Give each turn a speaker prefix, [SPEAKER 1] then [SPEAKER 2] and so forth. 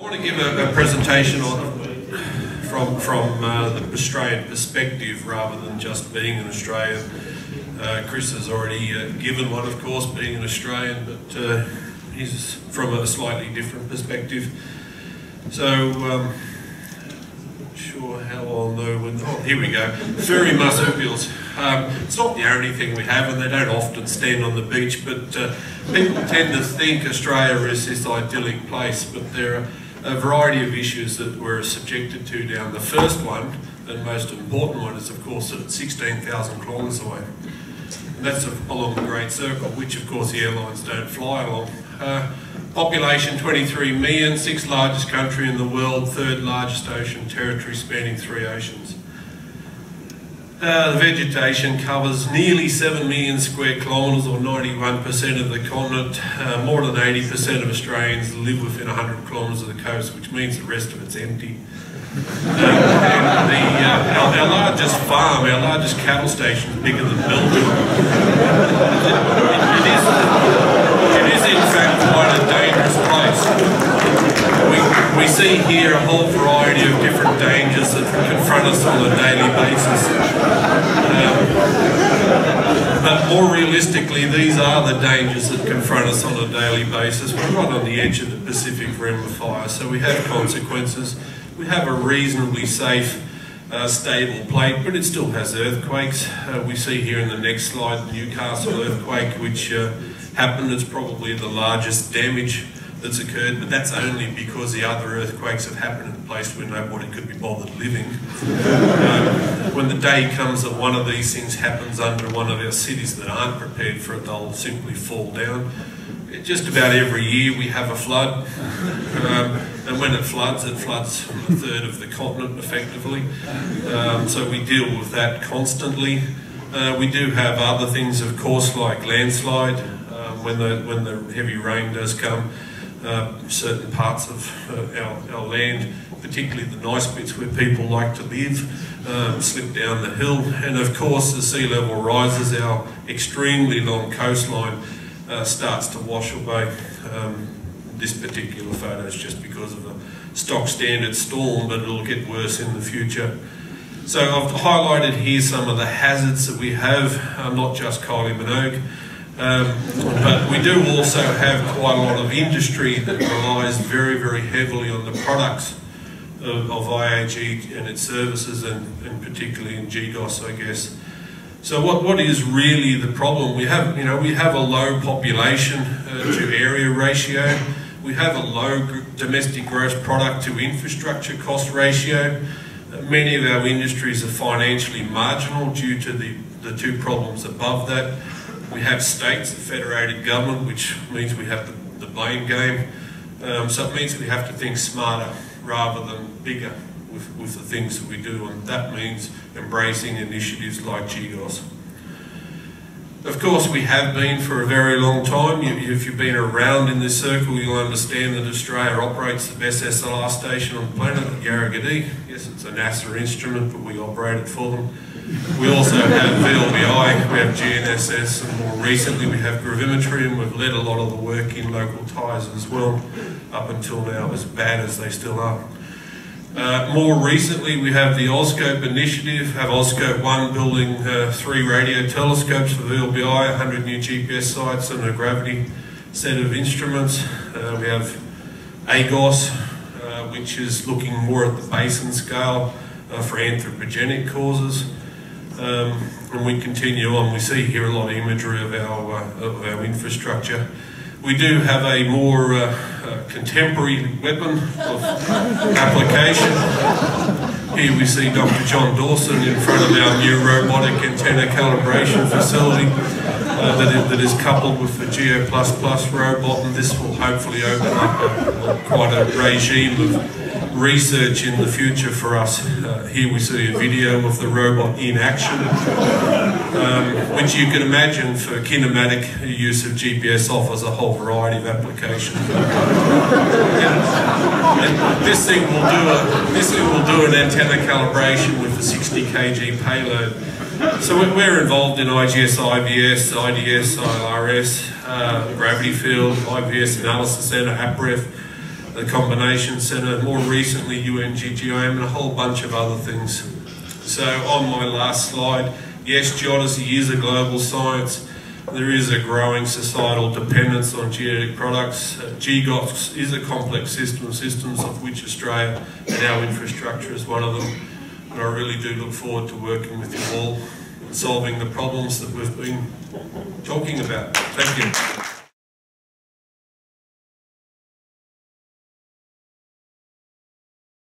[SPEAKER 1] I want to give a presentation from the Australian perspective rather than just being an Australian. Chris has already given one, of course, being an Australian, but he's from a slightly different perspective. So, not sure how I'll know when... Oh, here we go. Furry marsupials. It's not the only thing we have, and they don't often stand on the beach, but people tend to think Australia is this idyllic place, but there are a variety of issues that we're subjected to down. The first one, and most important one, is of course that it's 16,000 kilometres away. And that's along the Great Circle, which of course the airlines don't fly along. Population 23 million, 6th largest country in the world, 3rd largest ocean territory spanning 3 oceans. The vegetation covers nearly 7 million square kilometres, or 91% of the continent. More than 80% of Australians live within 100 kilometres of the coast, which means the rest of it's empty. Our largest farm, our largest cattle station is bigger than Belgium. It is in fact quite a dangerous place. We see here a whole variety of different dangers that confront us on a daily basis. But more realistically, these are the dangers that confront us on a daily basis. We're right on the edge of the Pacific Rim of fire, so we have consequences. We have a reasonably safe, stable plate, but it still has earthquakes. We see here in the next slide the Newcastle earthquake, which happened. It's probably the largest damage that's occurred, but that's only because the other earthquakes have happened in a place where nobody could be bothered living. When the day comes that one of these things happens under one of our cities that aren't prepared for it, they'll simply fall down. Just about every year we have a flood, and when it floods a third of the continent effectively. So we deal with that constantly. We do have other things, of course, like landslide. When the heavy rain does come, certain parts of our land, particularly the nice bits where people like to live, slip down the hill. And of course, the sea level rises, our extremely long coastline starts to wash away. This particular photo is just because of a stock standard storm, but it'll get worse in the future. So I've highlighted here some of the hazards that we have, not just Kylie Minogue. But we do also have quite a lot of industry that relies very, very heavily on the products of IAG and its services, and particularly in GGOS, I guess. So what is really the problem? We have a low population to area ratio. We have a low domestic gross product to infrastructure cost ratio. Many of our industries are financially marginal due to the two problems above that. We have states, the federated government, which means we have the blame game. So it means we have to think smarter rather than bigger with the things that we do, and that means embracing initiatives like GGOS. Of course, we have been for a very long time. If you've been around in this circle, you'll understand that Australia operates the best SLR station on the planet, the GIAC. Yes, it's a NASA instrument, but we operate it for them. We also have VLBI, we have GNSS, and more recently we have gravimetry, and we've led a lot of the work in local ties as well, up until now, as bad as they still are. More recently we have the AuScope initiative, have AuScope 1 building 3 radio telescopes for VLBI, 100 new GPS sites and a gravity set of instruments. We have AGOS, which is looking more at the basin scale for anthropogenic causes. And we continue on. We see here a lot of imagery of our infrastructure. We do have a more contemporary weapon of application. Here we see Dr. John Dawson in front of our new robotic antenna calibration facility that is coupled with the Geo++ robot, and this will hopefully open up quite a regime of research in the future for us. Here we see a video of the robot in action, which you can imagine for kinematic use of GPS offers a whole variety of applications. And this thing will do an antenna calibration with a 60 kg payload. So we're involved in IGS, IBS, IDS, ILRS, gravity field, IVS analysis center, APREF. the Combination Centre, more recently UN GGOM, and a whole bunch of other things. So on my last slide, yes, geodesy is a global science. There is a growing societal dependence on geodetic products. GGOS is a complex system, systems of which Australia and our infrastructure is one of them. And I really do look forward to working with you all and solving the problems that we've been talking about. Thank you.